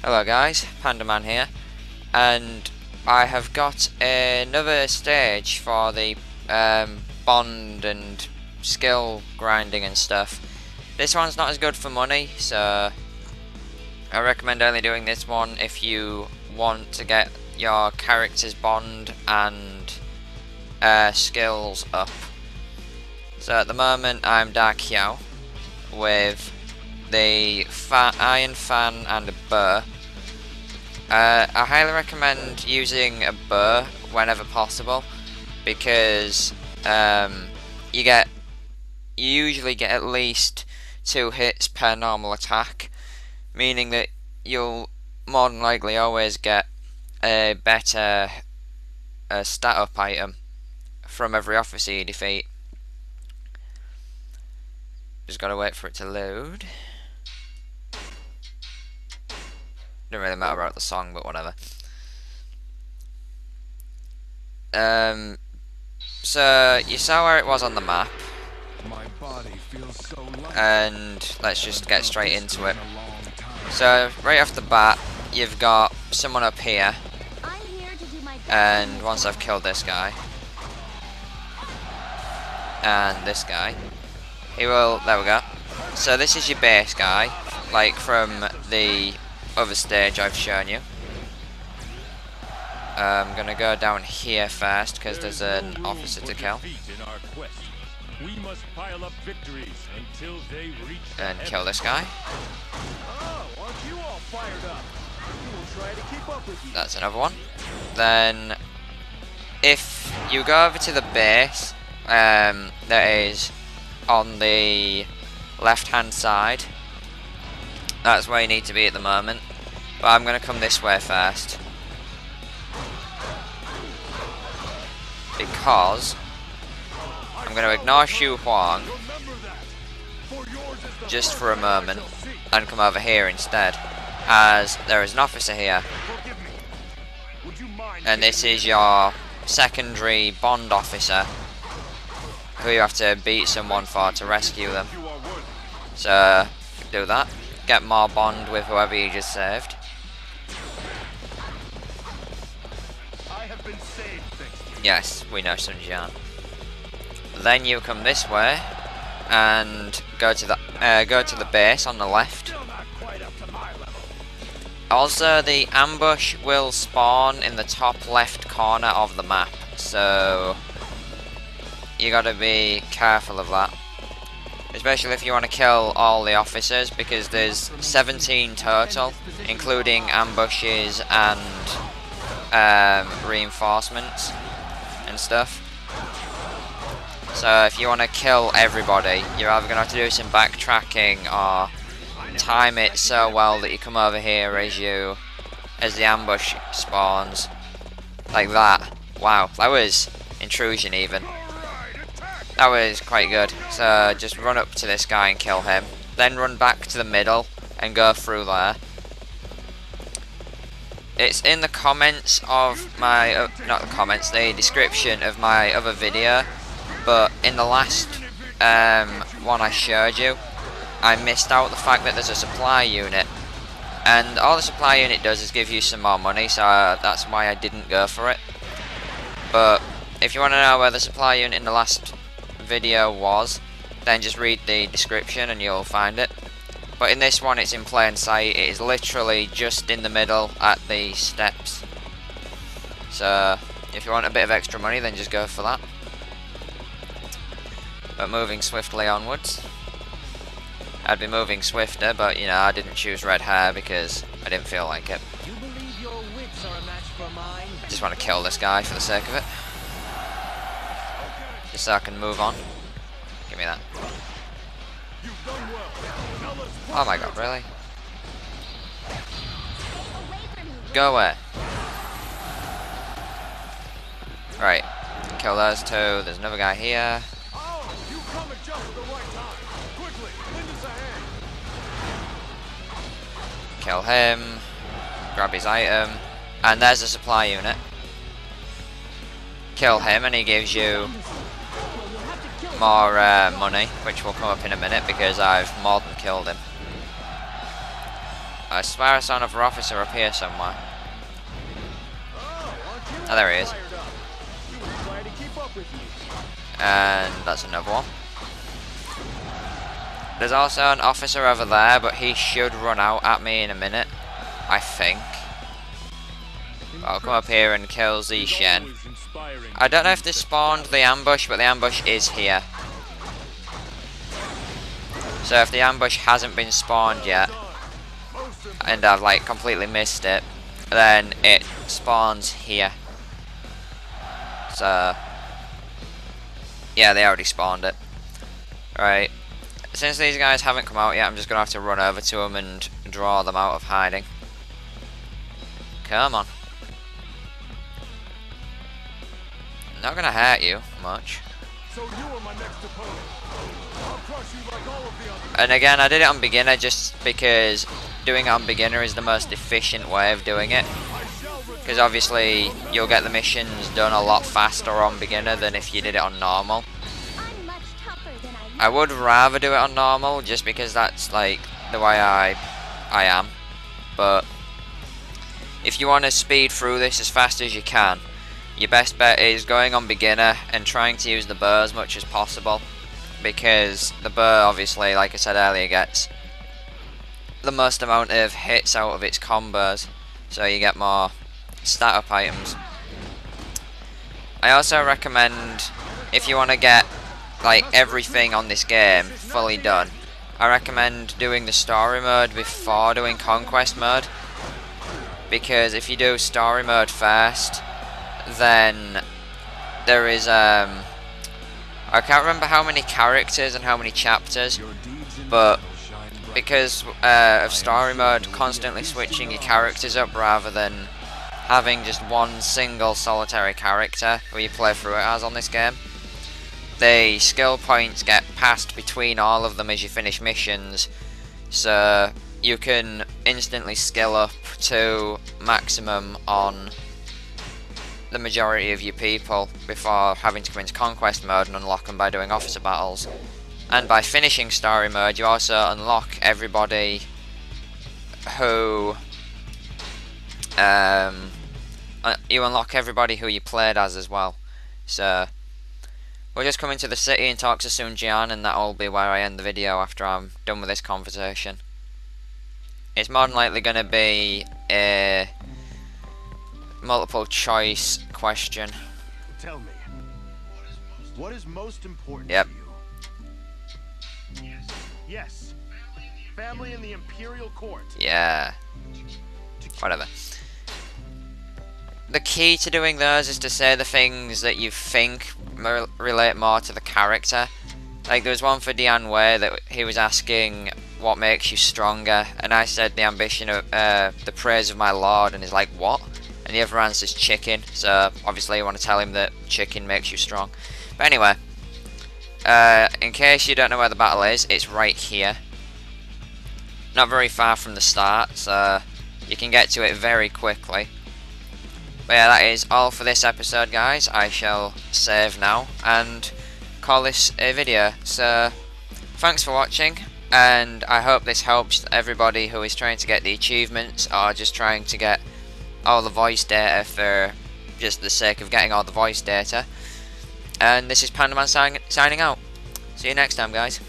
Hello guys, Pandaman here, and I have got another stage for the bond and skill grinding and stuff. This one's not as good for money, so I recommend only doing this one if you want to get your character's bond and skills up. So at the moment I'm Dark Xiao with the iron fan and a burr. I highly recommend using a burr whenever possible because you usually get at least 2 hits per normal attack, meaning that you'll more than likely always get a better stat up item from every officer you defeat. Just gotta wait for it to load. Doesn't really matter about the song, but whatever. So you saw where it was on the map, and let's just get straight into it. So right off the bat, you've got someone up here, and once I've killed this guy and this guy, he will. There we go. So this is your base guy, like from the other stage I've shown you. I'm gonna go down here first because there's an officer to kill. And kill this guy. That's another one. Then if you go over to the base that is on the left hand side, that's where you need to be at the moment, but I'm going to come this way first because I'm going to ignore Xu Huang just for a moment and come over here instead, as there is an officer here, and this is your secondary bond officer who you have to beat someone for to rescue them. So do that. Get more bond with whoever you just saved. Yes, we know Sun Jian. Then you come this way and go to the base on the left. Also, the ambush will spawn in the top left corner of the map, so you gotta be careful of that. Especially if you want to kill all the officers, because there's 17 total, including ambushes and reinforcements and stuff. So if you want to kill everybody, you're either going to have to do some backtracking or time it so well that you come over here as the ambush spawns. Like that. Wow, that was intrusion even. That was quite good. So just run up to this guy and kill him. Then run back to the middle and go through there. It's in the comments of my, not the comments, the description of my other video. But in the last one I showed you, I missed out the fact that there's a supply unit. And all the supply unit does is give you some more money, so that's why I didn't go for it. But if you want to know where the supply unit in the last video was, then just read the description and you'll find it. But in this one it's in plain sight. It is literally just in the middle at the steps. So if you want a bit of extra money, then just go for that. But moving swiftly onwards. I'd be moving swifter, but you know, I didn't choose red hair because I didn't feel like it. I just want to kill this guy for the sake of it, just so I can move on. Give me that. Oh my god, really? Go away. Right, kill those two. There's another guy here. Kill him. Grab his item. And there's a supply unit. Kill him and he gives you more money, which will come up in a minute because I've more than killed him. I swear I saw another officer up here somewhere. Oh, there he is. And that's another one. There's also an officer over there, but he should run out at me in a minute, I think. I'll come up here and kill Z Shen. I don't know if they spawned the ambush, but the ambush is here. So if the ambush hasn't been spawned yet, and I've like completely missed it, then it spawns here. So yeah, they already spawned it. Right. Since these guys haven't come out yet, I'm just going to have to run over to them and draw them out of hiding. Come on. Not going to hurt you much. So you are my next opponent. I'll crush you like all of the others. And again, I did it on beginner just because doing it on beginner is the most efficient way of doing it. Because obviously you'll get the missions done a lot faster on beginner than if you did it on normal. I would rather do it on normal just because that's like the way I am. But if you want to speed through this as fast as you can, your best bet is going on beginner and trying to use the burr as much as possible, because the burr obviously, like I said earlier, gets the most amount of hits out of its combos, so you get more stat up items. I also recommend, if you want to get like everything on this game fully done, I recommend doing the story mode before doing conquest mode, because if you do story mode first, then there is I can't remember how many characters and how many chapters, but because of story mode constantly switching your characters up rather than having just one single solitary character who you play through it as on this game, the skill points get passed between all of them as you finish missions, so you can instantly skill up to maximum on the majority of your people before having to come into conquest mode and unlock them by doing officer battles. And by finishing story mode, you also unlock everybody who you played as well. So we'll just come into the city and talk to Sun Jian, and that'll be where I end the video after I'm done with this conversation. It's more than likely going to be a multiple choice question. Tell me, what is most important Yep. to you? Yes. Family in the Imperial Court. Yeah. Whatever. The key to doing those is to say the things that you think relate more to the character. Like there was one for Dian Wei that he was asking what makes you stronger, and I said the ambition of the praise of my lord, and he's like, what? And the other answer is chicken, so obviously you want to tell him that chicken makes you strong. But anyway, in case you don't know where the battle is, it's right here. Not very far from the start, so you can get to it very quickly. But yeah, that is all for this episode, guys. I shall save now and call this a video. So thanks for watching, and I hope this helps everybody who is trying to get the achievements or just trying to get all the voice data for just the sake of getting all the voice data. And this is Pandaman signing out. See you next time, guys.